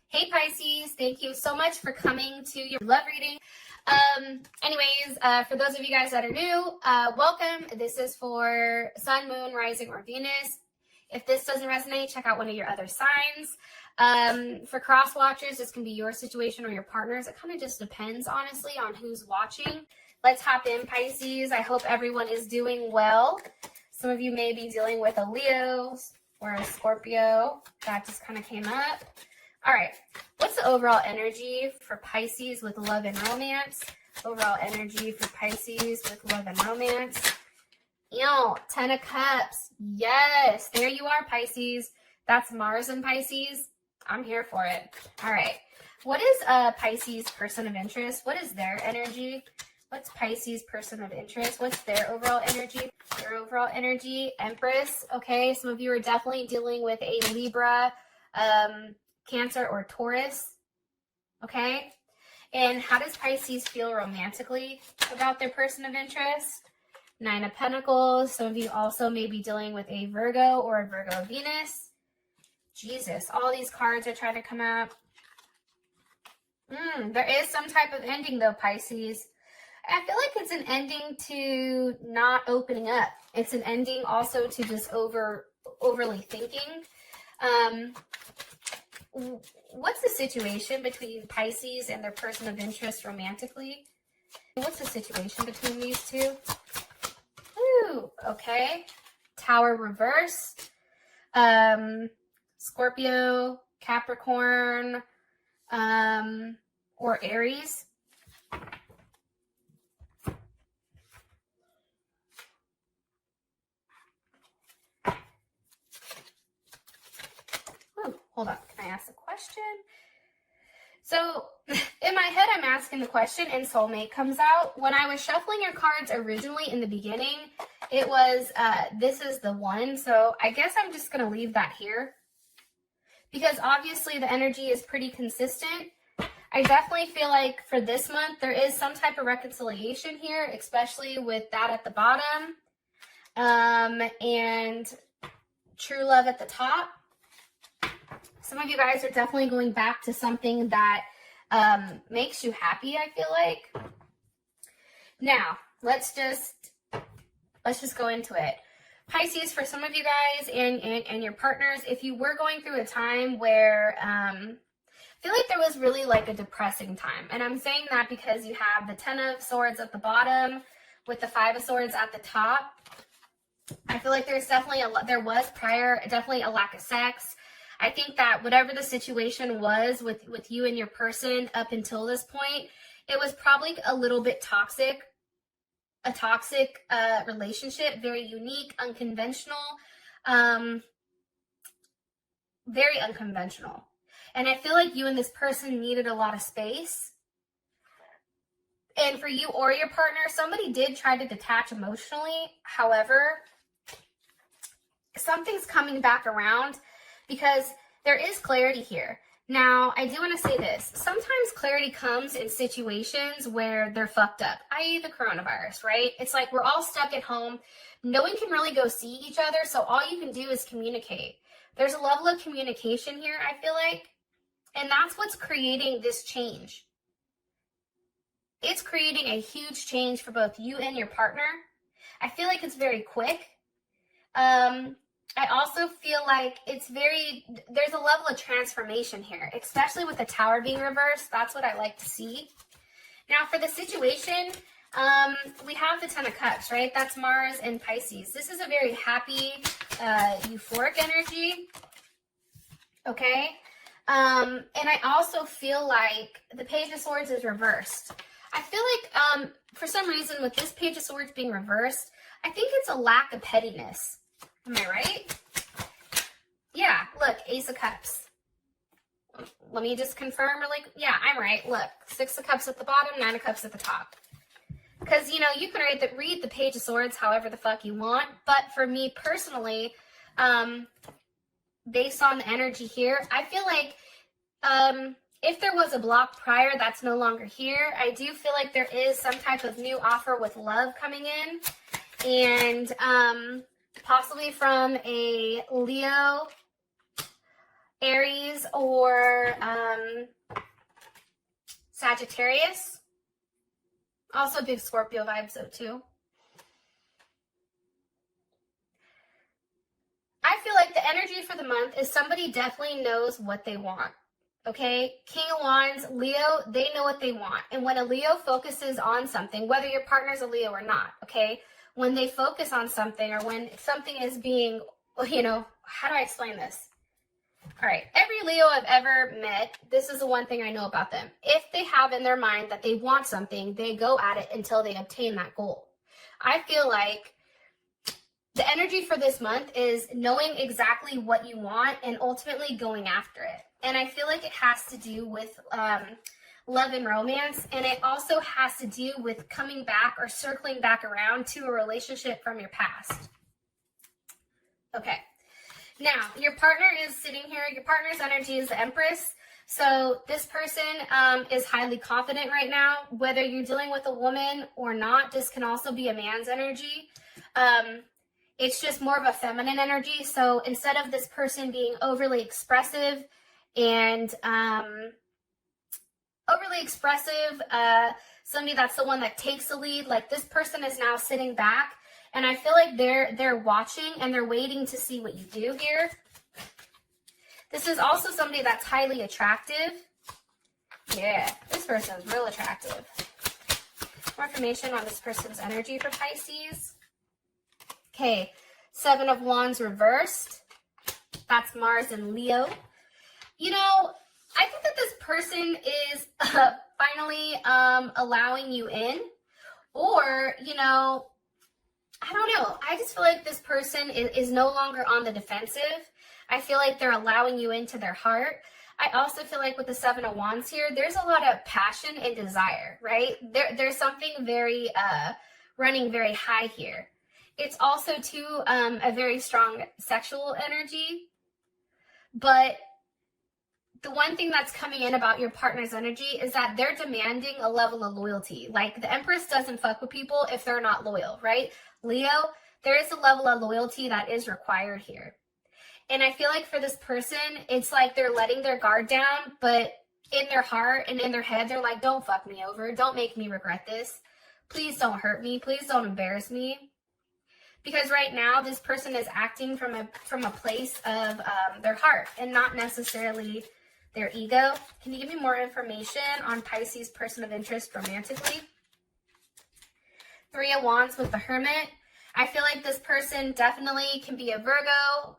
Hey Pisces, thank you so much for coming to your love reading. For those of you guys that are new, welcome. This is for Sun, Moon, Rising, or Venus. If this doesn't resonate, check out one of your other signs. For cross watchers, this can be your situation or your partner's. It kind of just depends, honestly, on who's watching. Let's hop in, Pisces. I hope everyone is doing well. Some of you may be dealing with a Leo or a Scorpio. That just kind of came up. All right, what's the overall energy for Pisces with love and romance? Overall energy for Pisces with love and romance. Ten of Cups. Yes, there you are, Pisces. That's Mars in Pisces. I'm here for it. All right, what is a Pisces person of interest? What is their energy? What's Pisces person of interest? What's their overall energy? Their overall energy, Empress. Okay, some of you are definitely dealing with a Libra, Cancer, or Taurus. Okay, and how does Pisces feel romantically about their person of interest? Nine of Pentacles. Some of you also may be dealing with a Virgo or a Virgo Venus. Jesus, all these cards are trying to come out. There is some type of ending though, Pisces. I feel like it's an ending to not opening up. It's an ending also to just overly thinking. What's the situation between Pisces and their person of interest romantically? What's the situation between these two? Ooh, okay. Tower reverse. Scorpio, Capricorn, or Aries. Hold on, can I ask a question? So in my head, I'm asking the question and soulmate comes out. When I was shuffling your cards originally in the beginning, it was, this is the one. So I guess I'm just going to leave that here because obviously the energy is pretty consistent. I definitely feel like for this month, there is some type of reconciliation here, especially with that at the bottom, and true love at the top. Some of you guys are definitely going back to something that makes you happy, I feel like. Now, let's just go into it. Pisces, for some of you guys and your partners, if you were going through a time where I feel like there was really like a depressing time. And I'm saying that because you have the 10 of Swords at the bottom with the 5 of Swords at the top. I feel like there's definitely definitely a lack of sex. I think that whatever the situation was with you and your person up until this point, it was probably a little bit toxic, a toxic relationship, very unique, unconventional, very unconventional. And I feel like you and this person needed a lot of space. And for you or your partner, somebody did try to detach emotionally. However, something's coming back around, because there is clarity here. Now, I do want to say this. Sometimes clarity comes in situations where they're fucked up, i.e. the coronavirus, right? It's like we're all stuck at home. No one can really go see each other, so all you can do is communicate. There's a level of communication here, I feel like, and that's what's creating this change. It's creating a huge change for both you and your partner. I feel like it's very quick. I also feel like there's a level of transformation here, especially with the Tower being reversed. That's what I like to see. Now for the situation, we have the 10 of Cups, right? That's Mars and Pisces. This is a very happy, euphoric energy, okay? And I also feel like the Page of Swords is reversed. I feel like for some reason with this Page of Swords being reversed, I think it's a lack of pettiness. Am I right? Yeah, look, Ace of Cups. Let me just confirm yeah, I'm right. Look, 6 of Cups at the bottom, 9 of Cups at the top. Because, you can read the Page of Swords however the fuck you want. But for me personally, based on the energy here, I feel like if there was a block prior that's no longer here, I do feel like there is some type of new offer with love coming in. And possibly from a Leo Aries or Sagittarius. Also big Scorpio vibes though too. I feel like the energy for the month is somebody definitely knows what they want. Okay, King of Wands, Leo, they know what they want. And when a Leo focuses on something, whether your partner's a Leo or not, okay, when they focus on something or when something is being, you know, how do I explain this? All right, every Leo I've ever met, this is the one thing I know about them. If they have in their mind that they want something, they go at it until they obtain that goal. I feel like the energy for this month is knowing exactly what you want and ultimately going after it. And I feel like it has to do with love and romance. And it also has to do with coming back or circling back around to a relationship from your past. Okay. Now, your partner is sitting here. Your partner's energy is the Empress. So this person is highly confident right now. Whether you're dealing with a woman or not, this can also be a man's energy. It's just more of a feminine energy. So instead of this person being overly expressive and somebody that's the one that takes the lead, like this person is now sitting back. And I feel like they're watching and they're waiting to see what you do here. This is also somebody that's highly attractive. Yeah, this person's real attractive. More information on this person's energy for Pisces. Okay, 7 of Wands reversed. That's Mars and Leo. You know, I think that this person is finally allowing you in. Or, you know, I don't know. I just feel like this person is no longer on the defensive. I feel like they're allowing you into their heart. I also feel like with the 7 of Wands here, there's a lot of passion and desire, right? There's something very, running very high here. It's also, too, a very strong sexual energy. But the one thing that's coming in about your partner's energy is that they're demanding a level of loyalty. Like, the Empress doesn't fuck with people if they're not loyal, right? Leo, there is a level of loyalty that is required here. And I feel like for this person, it's like they're letting their guard down, but in their heart and in their head, they're like, don't fuck me over. Don't make me regret this. Please don't hurt me. Please don't embarrass me. Because right now, this person is acting from a place of their heart and not necessarily their ego. Can you give me more information on Pisces' person of interest romantically? 3 of Wands with the Hermit. I feel like this person definitely can be a Virgo,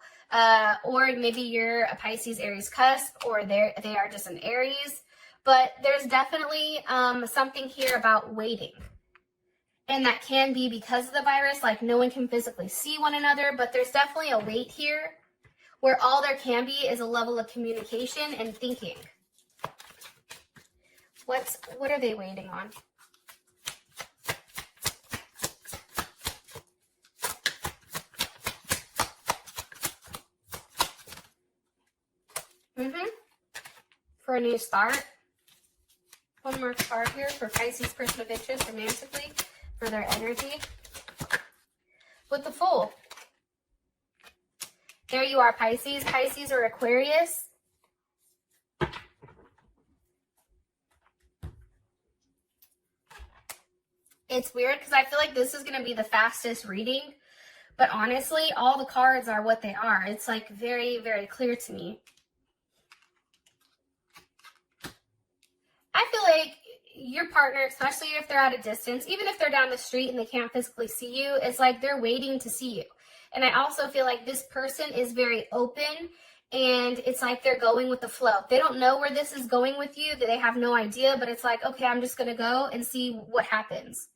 or maybe you're a Pisces Aries cusp, or they are just an Aries. But there's definitely something here about waiting. And that can be because of the virus, like no one can physically see one another, but there's definitely a wait here where all there can be is a level of communication and thinking. What are they waiting on? For a new start. One more card here for Pisces person of interest romantically for their energy. With the Fool. There you are, Pisces. Pisces or Aquarius. It's weird because I feel like this is going to be the fastest reading. But honestly, all the cards are what they are. It's like very, very clear to me. I feel like your partner, especially if they're at a distance, even if they're down the street and they can't physically see you, it's like they're waiting to see you. And I also feel like this person is very open and it's like they're going with the flow. They don't know where this is going with you. They have no idea, but it's like, okay, I'm just going to go and see what happens.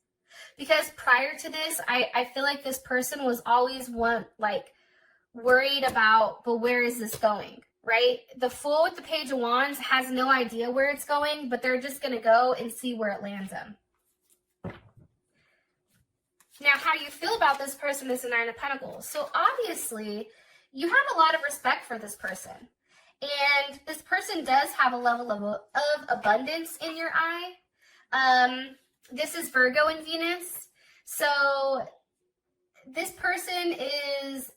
Because prior to this, I feel like this person was always worried about, but where is this going? Right? The Fool with the Page of Wands has no idea where it's going, but they're just going to go and see where it lands them. Now, how you feel about this person is the 9 of Pentacles. So obviously, you have a lot of respect for this person. And this person does have a level of abundance in your eye. This is Virgo and Venus. So this person is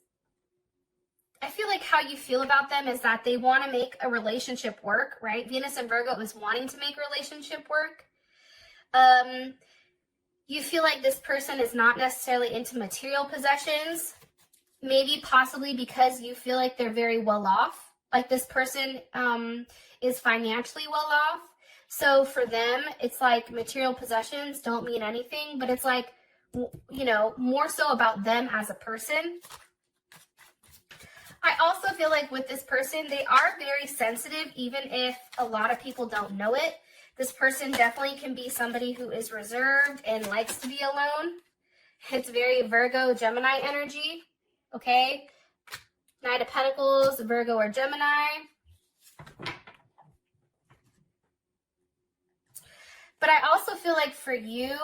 I feel like how you feel about them is that they want to make a relationship work, right? Venus and Virgo is wanting to make a relationship work. You feel like this person is not necessarily into material possessions, maybe possibly because you feel like they're very well off. Like this person is financially well off. So for them, it's like material possessions don't mean anything, but it's like, you know, more so about them as a person. I also feel like with this person, they are very sensitive, even if a lot of people don't know it. This person definitely can be somebody who is reserved and likes to be alone. It's very Virgo, Gemini energy, okay? Knight of Pentacles, Virgo or Gemini. But I also feel like for you,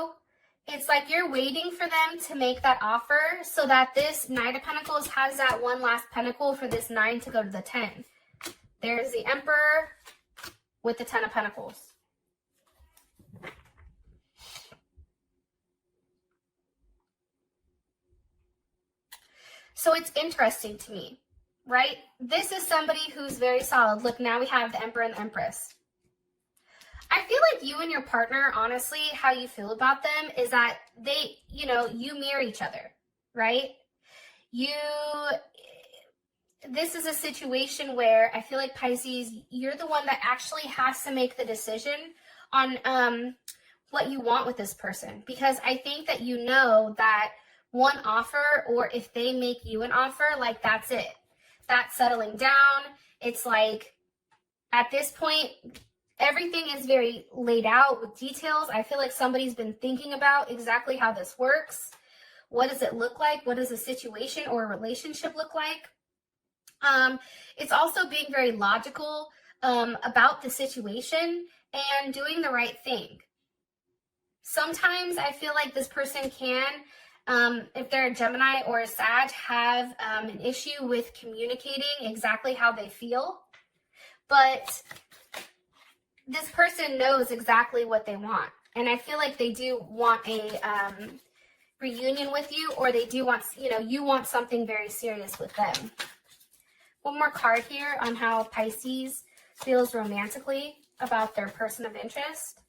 it's like you're waiting for them to make that offer so that this Knight of Pentacles has that one last pentacle for this 9 to go to the 10. There's the Emperor with the 10 of Pentacles. So it's interesting to me, right? This is somebody who's very solid. Look, now we have the Emperor and the Empress. I feel like you and your partner, honestly, how you feel about them is that they, you know, you mirror each other, right? This is a situation where I feel like Pisces, you're the one that actually has to make the decision on what you want with this person. Because I think that you know that one offer, or if they make you an offer, like that's it. That's settling down. It's like, at this point, everything is very laid out with details. I feel like somebody's been thinking about exactly how this works. What does it look like? What does a situation or a relationship look like? It's also being very logical about the situation and doing the right thing. Sometimes I feel like this person can, if they're a Gemini or a Sag, have an issue with communicating exactly how they feel. But this person knows exactly what they want. And I feel like they do want a reunion with you, or they do want, you know, you want something very serious with them. One more card here on how Pisces feels romantically about their person of interest.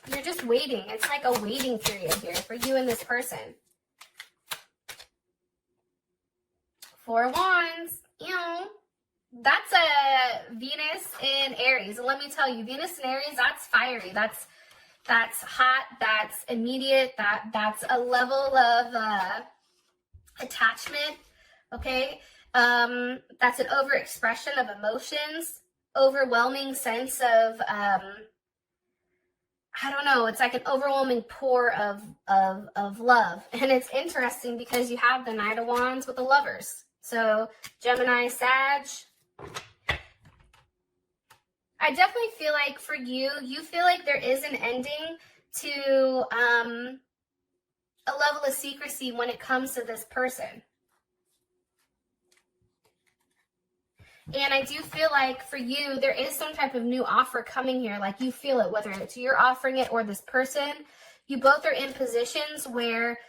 You're just waiting. It's like a waiting period here for you and this person. Four of Wands. You know, that's a Venus in Aries. And let me tell you, Venus in Aries, that's fiery. That's hot. That's immediate. That's a level of attachment. Okay. That's an overexpression of emotions, overwhelming sense of I don't know, it's like an overwhelming pour of love. And it's interesting because you have the Knight of Wands with the Lovers. So Gemini, Sag. I definitely feel like for you, you feel like there is an ending to a level of secrecy when it comes to this person. And I do feel like for you, there is some type of new offer coming here. Like you feel it, whether it's you're offering it or this person. You both are in positions where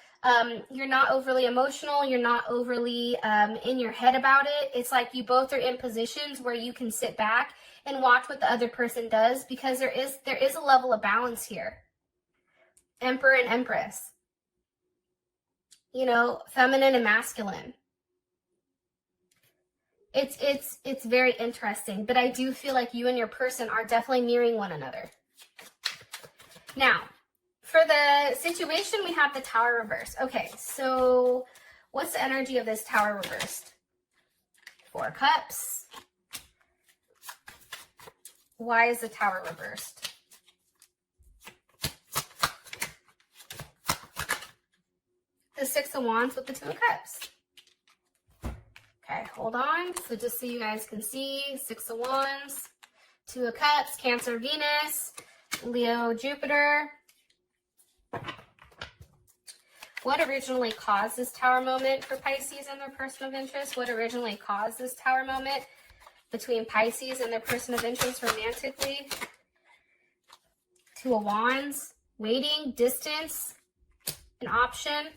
you're not overly emotional. You're not overly in your head about it. It's like you both are in positions where you can sit back and watch what the other person does, because there is a level of balance here. Emperor and Empress. You know, feminine and masculine. It's very interesting, but I do feel like you and your person are definitely mirroring one another. Now, for the situation, we have the Tower reversed. Okay, so what's the energy of this Tower reversed? Four of Cups. Why is the Tower reversed? The Six of Wands with the Two of Cups. Okay, hold on. So just so you guys can see, Six of Wands, Two of Cups, Cancer, Venus, Leo, Jupiter. What originally caused this Tower moment for Pisces and their person of interest? What originally caused this Tower moment between Pisces and their person of interest romantically? Two of Wands, waiting, distance, an option.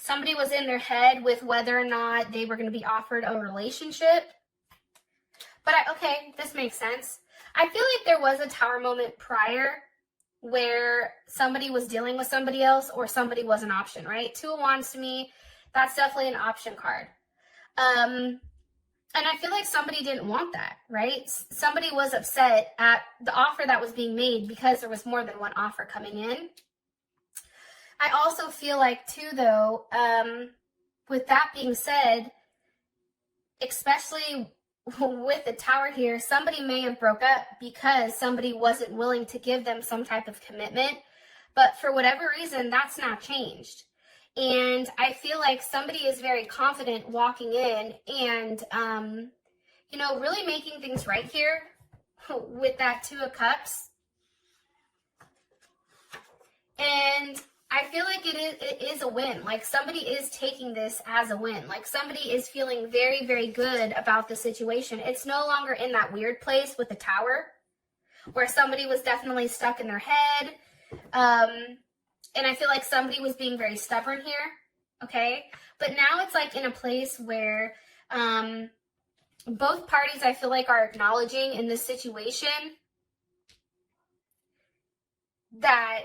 Somebody was in their head with whether or not they were going to be offered a relationship. But okay, this makes sense. I feel like there was a Tower moment prior where somebody was dealing with somebody else or somebody was an option, right? Two of Wands to me, that's definitely an option card. And I feel like somebody didn't want that, right? Somebody was upset at the offer that was being made because there was more than one offer coming in. I also feel like too, though, with that being said, especially with the Tower here, somebody may have broke up because somebody wasn't willing to give them some type of commitment. But for whatever reason, that's now changed. And I feel like somebody is very confident walking in and, you know, really making things right here with that Two of Cups. And I feel like it is a win. Like somebody is taking this as a win. Like somebody is feeling very, very good about the situation. It's no longer in that weird place with the Tower where somebody was definitely stuck in their head. And I feel like somebody was being very stubborn here, okay? But now it's like in a place where both parties, I feel like, are acknowledging in this situation that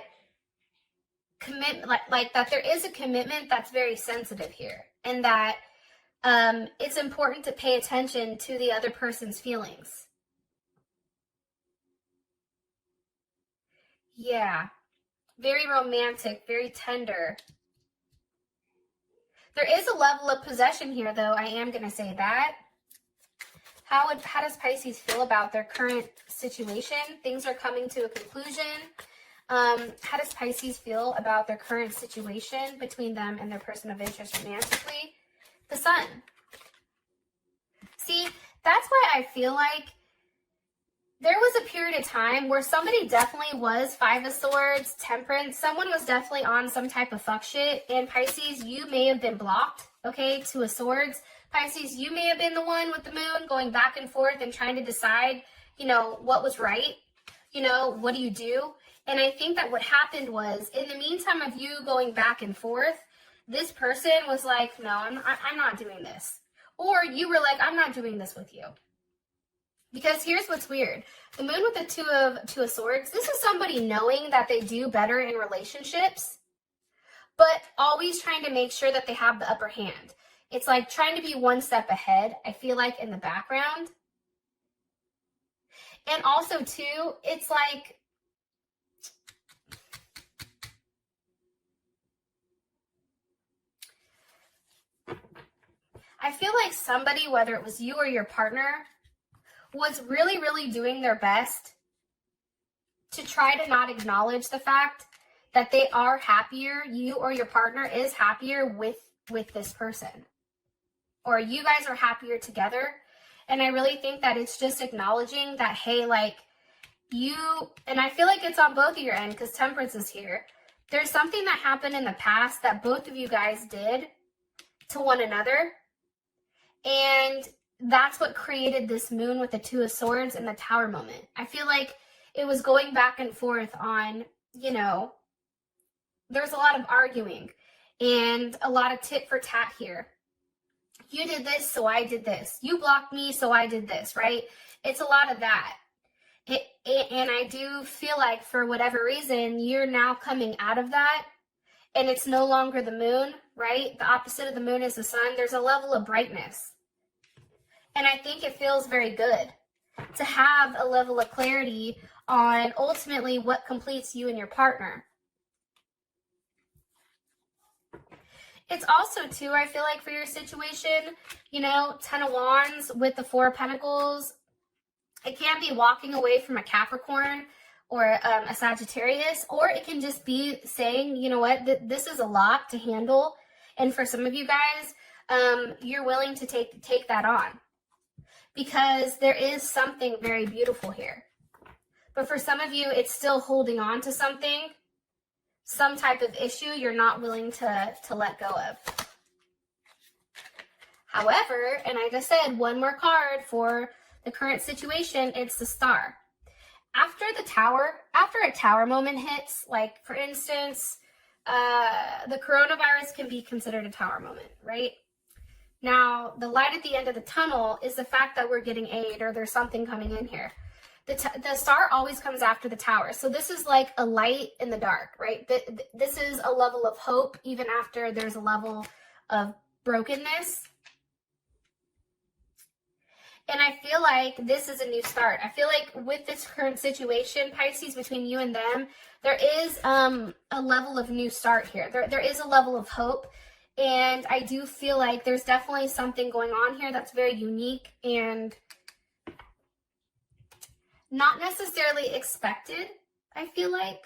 like that there is a commitment that's very sensitive here, and that it's important to pay attention to the other person's feelings. Yeah. Very romantic, very tender. There is a level of possession here, though. I am going to say that. How does Pisces feel about their current situation? Things are coming to a conclusion. How does Pisces feel about their current situation between them and their person of interest romantically? The Sun. See, that's why I feel like there was a period of time where somebody definitely was Five of Swords, Temperance. Someone was definitely on some type of fuck shit. And Pisces, you may have been blocked, okay? Two of Swords. Pisces, you may have been the one with the moon going back and forth and trying to decide, you know, what was right. You know, what do you do? And I think that what happened was, in the meantime of you going back and forth, this person was like, no, I'm not doing this. Or you were like, I'm not doing this with you. Because here's what's weird. The moon with the two of Swords, this is somebody knowing that they do better in relationships, but always trying to make sure that they have the upper hand. It's like trying to be one step ahead, I feel like, in the background. And also, too, it's like, I feel like somebody, whether it was you or your partner, was really, really doing their best to try to not acknowledge the fact that they are happier, you or your partner is happier with this person. Or you guys are happier together. And I really think that it's just acknowledging that, hey, like, you, and I feel like it's on both of your end because Temperance is here. There's something that happened in the past that both of you guys did to one another. And that's what created this moon with the Two of Swords and the Tower moment. I feel like it was going back and forth on, you know, there's a lot of arguing and a lot of tit for tat here. You did this, so I did this. You blocked me, so I did this, right? It's a lot of that. And I do feel like for whatever reason, you're now coming out of that and it's no longer the moon, right? The opposite of the moon is the sun. There's a level of brightness. And I think it feels very good to have a level of clarity on ultimately what completes you and your partner. It's also, too, I feel like for your situation, you know, Ten of Wands with the Four of Pentacles, it can be walking away from a Capricorn or a Sagittarius, or it can just be saying, you know what, this is a lot to handle. And for some of you guys, you're willing to take that on because there is something very beautiful here. But for some of you, it's still holding on to something, some type of issue you're not willing to let go of. However, and I just said one more card for the current situation, it's the Star. After a Tower moment hits, like for instance, the coronavirus can be considered a tower moment, right? Now, the light at the end of the tunnel is the fact that we're getting aid or there's something coming in here. The star always comes after the tower. So this is like a light in the dark, right? This is a level of hope even after there's a level of brokenness. And I feel like this is a new start. I feel like with this current situation, Pisces, between you and them, there is a level of new start here. There is a level of hope. And I do feel like there's definitely something going on here that's very unique and not necessarily expected, I feel like.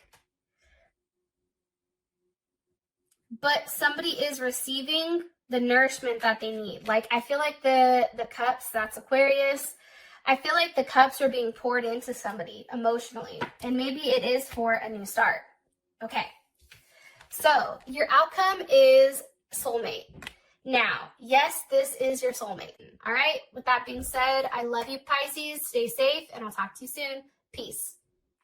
But somebody is receiving the nourishment that they need. Like, I feel like the cups, that's Aquarius. I feel like the cups are being poured into somebody emotionally. And maybe it is for a new start. Okay. So, your outcome is soulmate. Now, yes, this is your soulmate. All right. With that being said, I love you, Pisces. Stay safe, and I'll talk to you soon. Peace.